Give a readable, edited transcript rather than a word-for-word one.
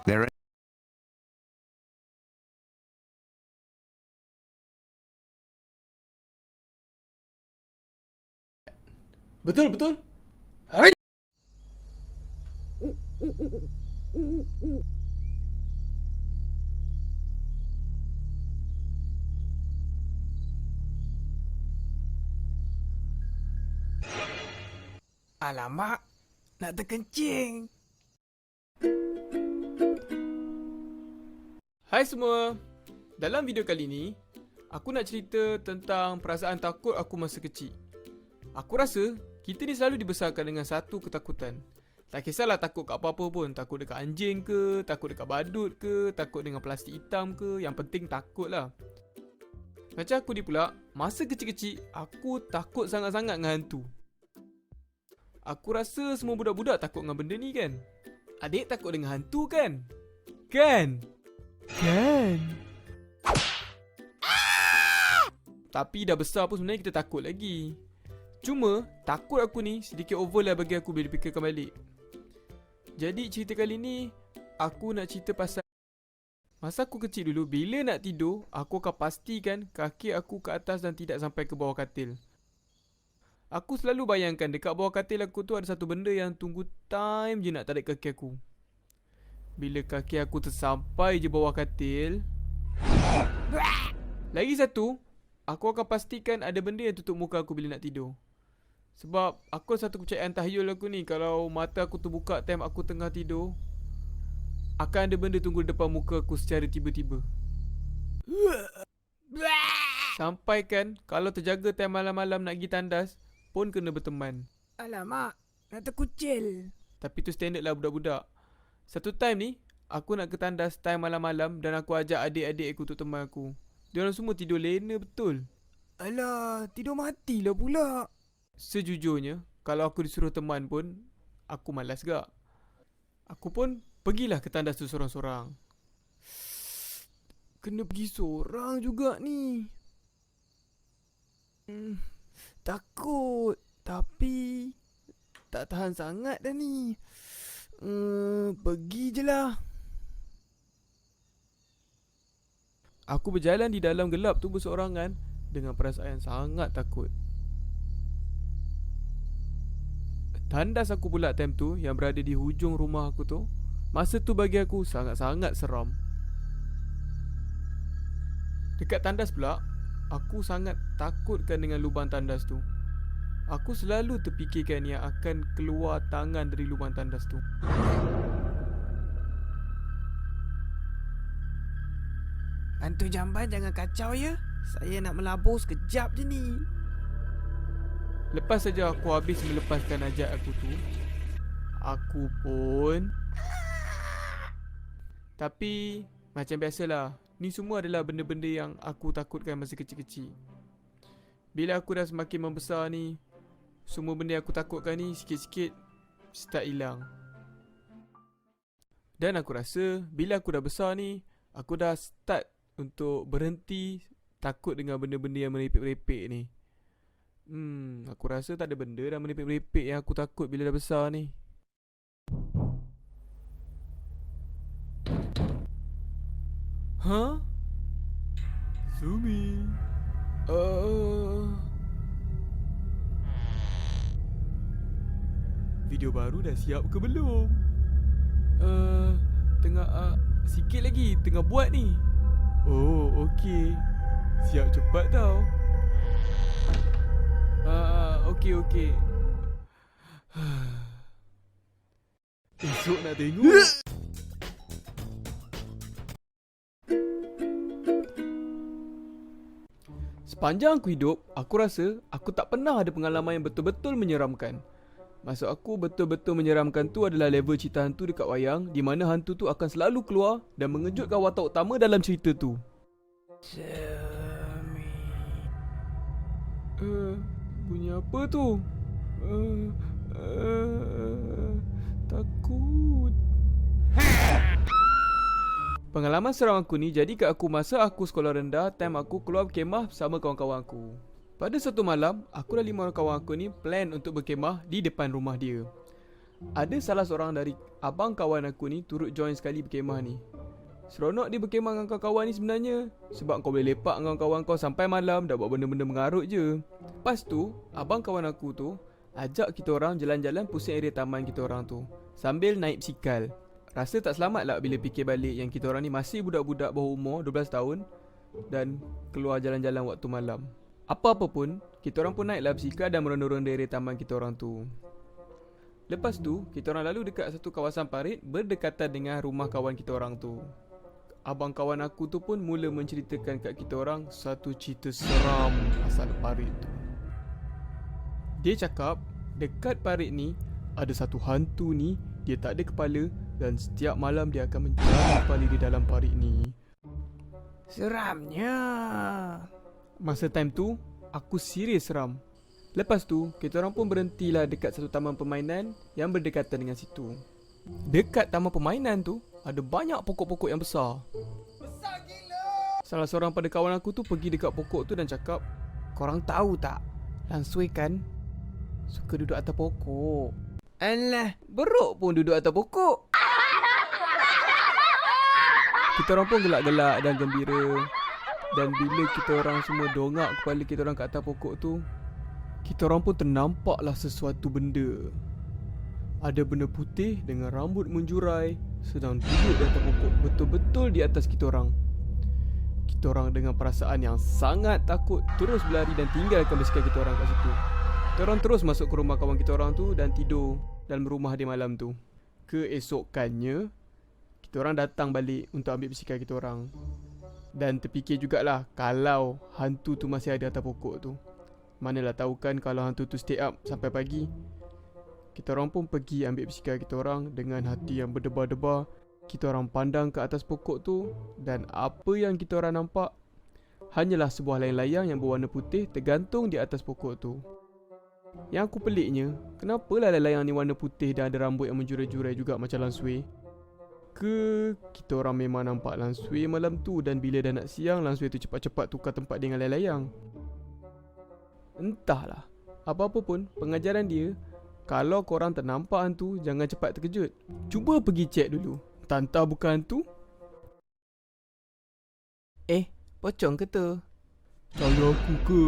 There. Betul, betul. Hai. Alamak, nak terkencing. Hai semua. Dalam video kali ni, aku nak cerita tentang perasaan takut aku masa kecil. Aku rasa kita ni selalu dibesarkan dengan satu ketakutan. Tak kisahlah takut kat apa-apa pun. Takut dekat anjing ke, takut dekat badut ke, takut dengan plastik hitam ke. Yang penting takut lah. Macam aku ni pula, masa kecil-kecil, aku takut sangat-sangat dengan hantu. Aku rasa semua budak-budak takut dengan benda ni kan? Adik takut dengan hantu kan? Kan? Kan? Tapi dah besar pun sebenarnya kita takut lagi. Cuma, takut aku ni sedikit over lah bagi aku bila fikirkan balik. Jadi cerita kali ni, aku nak cerita pasal masa aku kecil dulu, bila nak tidur, aku akan pastikan kaki aku ke atas dan tidak sampai ke bawah katil. Aku selalu bayangkan dekat bawah katil aku tu ada satu benda yang tunggu time je nak tarik kaki aku. Bila kaki aku tersampai je bawah katil, lagi satu, aku akan pastikan ada benda yang tutup muka aku bila nak tidur. Sebab aku satu kepercayaan tahyul aku ni, kalau mata aku terbuka time aku tengah tidur, akan ada benda tunggu depan muka aku secara tiba-tiba. Sampai kan kalau terjaga time malam-malam nak pergi tandas pun kena berteman. Alamak, nak terkucil. Tapi tu standard lah budak-budak. Satu time ni, aku nak ke tandas time malam-malam dan aku ajak adik-adik aku untuk teman aku. Diorang semua tidur lena betul. Alah, tidur matilah pula. Sejujurnya, kalau aku disuruh teman pun, aku malas gak. Aku pun pergilah ke tandas tu sorang-sorang. Kena pergi sorang juga ni. Takut, tapi tak tahan sangat dah ni. Pergi je lah. Aku berjalan di dalam gelap tu berseorangan dengan perasaan yang sangat takut. Tandas aku pula time tu yang berada di hujung rumah aku tu, masa tu bagi aku sangat-sangat seram. Dekat tandas pula, aku sangat takutkan dengan lubang tandas tu. Aku selalu terfikirkan yang akan keluar tangan dari lubang tandas tu. Hantu jamban jangan kacau ya. Saya nak melabur sekejap je ni. Lepas saja aku habis melepaskan ajak aku tu, aku pun... Tapi, macam biasalah, ni semua adalah benda-benda yang aku takutkan masa kecil-kecil. Bila aku dah semakin membesar ni, semua benda yang aku takutkan ni sikit-sikit start hilang. Dan aku rasa bila aku dah besar ni, aku dah start untuk berhenti takut dengan benda-benda yang merepek-merepek ni. Aku rasa tak ada benda dah merepek-merepek yang aku takut bila dah besar ni. Huh? Sumi. Video baru dah siap ke belum? Tengah sikit lagi tengah buat ni. Oh, okey. Siap cepat tau. Okey. Esok nak tengok. Sepanjang aku hidup, aku rasa aku tak pernah ada pengalaman yang betul-betul menyeramkan. Maksud aku betul-betul menyeramkan tu adalah level cerita hantu dekat wayang, di mana hantu tu akan selalu keluar dan mengejutkan watak utama dalam cerita tu. Sumi. Bunyi apa tu? Takut. Pengalaman seram aku ni jadi kat aku masa aku sekolah rendah, time aku keluar berkemah bersama kawan-kawan aku. Pada satu malam, aku dan 5 orang kawan aku ni plan untuk berkemah di depan rumah dia. ada salah seorang dari abang kawan aku ni turut join sekali berkemah ni. Seronok dia berkemah dengan kawan-kawan ni sebenarnya, sebab kau boleh lepak dengan kawan kau sampai malam, dah buat benda-benda mengarut je. Lepas tu, abang kawan aku tu ajak kita orang jalan-jalan pusing area taman kita orang tu sambil naik basikal. Rasa tak selamat lah bila fikir balik yang kita orang ni masih budak-budak bawah umur 12 tahun dan keluar jalan-jalan waktu malam. Apa-apa pun, kita orang pun naiklah basikal dan meronda-ronda area taman kita orang tu. Lepas tu, kita orang lalu dekat satu kawasan parit berdekatan dengan rumah kawan kita orang tu. Abang kawan aku tu pun mula menceritakan kat kita orang satu cerita seram pasal parit tu. Dia cakap, dekat parit ni ada satu hantu ni, dia tak ada kepala dan setiap malam dia akan mencari kepala di dalam parit ni. Seramnya. Masa time tu, aku serius seram. Lepas tu, kita orang pun berhentilah dekat satu taman permainan yang berdekatan dengan situ. Dekat taman permainan tu, ada banyak pokok-pokok yang besar. Besar gila. Salah seorang pada kawan aku tu pergi dekat pokok tu dan cakap, Korang tahu tak, Langsui kan suka duduk atas pokok. alah, beruk pun duduk atas pokok. Kita orang pun gelak-gelak dan gembira. Dan bila kita orang semua dongak kepala kita orang kat atas pokok tu, kita orang pun ternampaklah sesuatu benda. Ada benda putih dengan rambut menjurai sedang duduk di atas pokok, betul-betul di atas kita orang. Kita orang dengan perasaan yang sangat takut terus berlari dan tinggalkan basikal kita orang kat situ. Kita orang terus masuk ke rumah kawan kita orang tu dan tidur dalam rumah dia malam tu. Keesokannya, kita orang datang balik untuk ambil basikal kita orang. Dan terfikir jugalah kalau hantu tu masih ada atas pokok tu. Manalah tahu kan kalau hantu tu stay up sampai pagi. Kita orang pun pergi ambil basikal kita orang dengan hati yang berdebar-debar. Kita orang pandang ke atas pokok tu dan apa yang kita orang nampak hanyalah sebuah layang-layang yang berwarna putih tergantung di atas pokok tu. Yang aku peliknya, kenapalah layang-layang ni warna putih dan ada rambut yang menjurai-jurai juga macam Langsui? Ke kita orang memang nampak Langsui malam tu dan bila dah nak siang, Langsui tu cepat-cepat tukar tempat dengan layang-layang? Entahlah. Apa-apa pun, pengajaran dia, kalau korang ternampak hantu, jangan cepat terkejut. Cuba pergi cek dulu. Entah bukan hantu. Pocong ke tu? Cara aku ke?